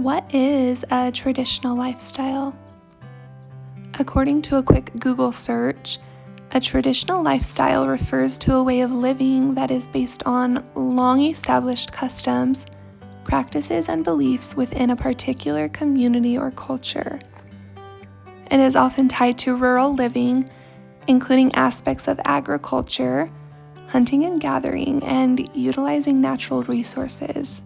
What is a traditional lifestyle? According to a quick Google search, a traditional lifestyle refers to a way of living that is based on long-established customs, practices, and beliefs within a particular community or culture. It is often tied to rural living, including aspects of agriculture, hunting and gathering, and utilizing natural resources.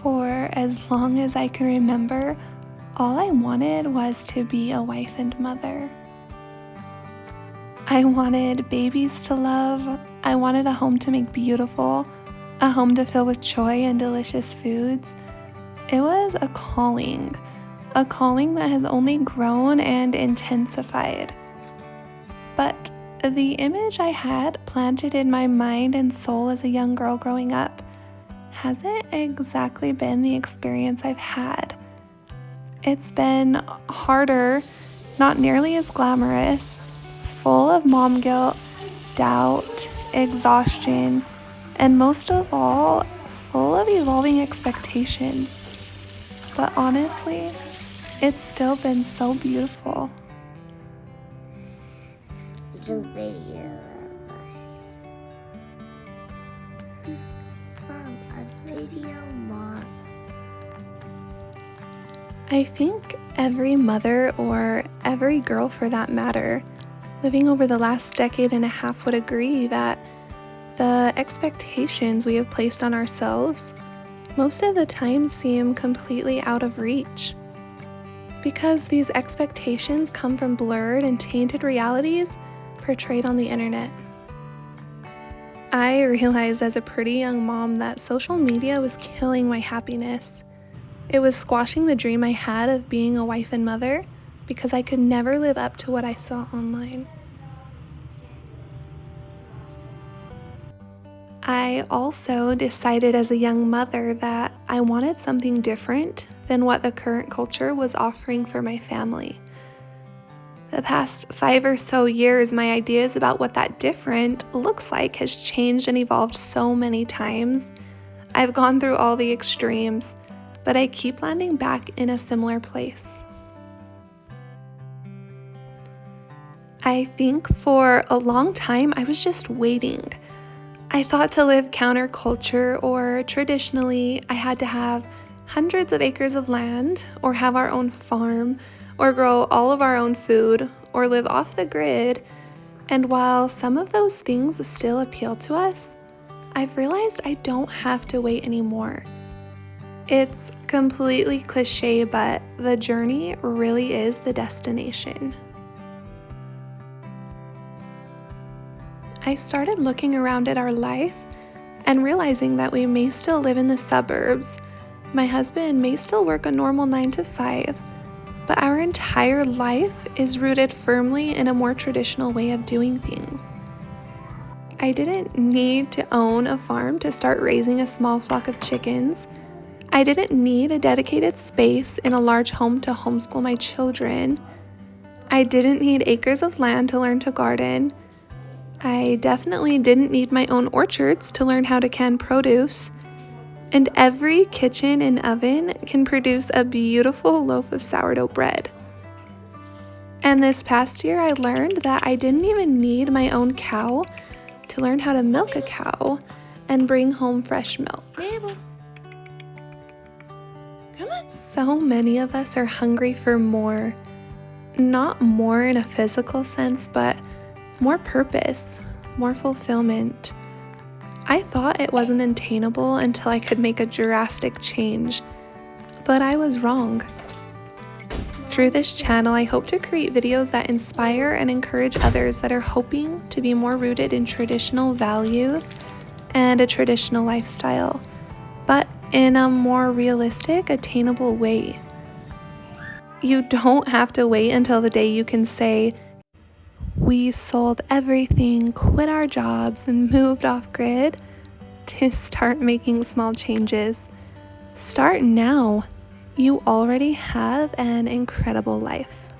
For as long as I can remember, all I wanted was to be a wife and mother. I wanted babies to love, I wanted a home to make beautiful, a home to fill with joy and delicious foods. It was a calling that has only grown and intensified. But the image I had planted in my mind and soul as a young girl growing up hasn't exactly been the experience I've had. It's been harder, not nearly as glamorous, full of mom guilt, doubt, exhaustion, and most of all, full of evolving expectations. But honestly, it's still been so beautiful. The video from a video mom. I think every mother, or every girl for that matter, living over the last decade and a half would agree that the expectations we have placed on ourselves most of the time seem completely out of reach. Because these expectations come from blurred and tainted realities portrayed on the internet. I realized as a pretty young mom that social media was killing my happiness. It was squashing the dream I had of being a wife and mother because I could never live up to what I saw online. I also decided as a young mother that I wanted something different than what the current culture was offering for my family. The past 5 or so years, my ideas about what that different looks like has changed and evolved so many times. I've gone through all the extremes, but I keep landing back in a similar place. I think for a long time, I was just waiting. I thought to live counterculture or traditionally, I had to have hundreds of acres of land or have our own farm or grow all of our own food or live off the grid. And while some of those things still appeal to us, I've realized I don't have to wait anymore. It's completely cliche, but the journey really is the destination. I started looking around at our life and realizing that we may still live in the suburbs. My husband may still work a normal 9 to 5, but our entire life is rooted firmly in a more traditional way of doing things. I didn't need to own a farm to start raising a small flock of chickens. I didn't need a dedicated space in a large home to homeschool my children. I didn't need acres of land to learn to garden. I definitely didn't need my own orchards to learn how to can produce. And every kitchen and oven can produce a beautiful loaf of sourdough bread. And this past year, I learned that I didn't even need my own cow to learn how to milk a cow and bring home fresh milk. Mabel. Come on. So many of us are hungry for more. Not more in a physical sense, but more purpose, more fulfillment. I thought it wasn't attainable until I could make a drastic change, but I was wrong. Through this channel, I hope to create videos that inspire and encourage others that are hoping to be more rooted in traditional values and a traditional lifestyle, but in a more realistic, attainable way. You don't have to wait until the day you can say, we sold everything, quit our jobs, and moved off grid to start making small changes. Start now. You already have an incredible life.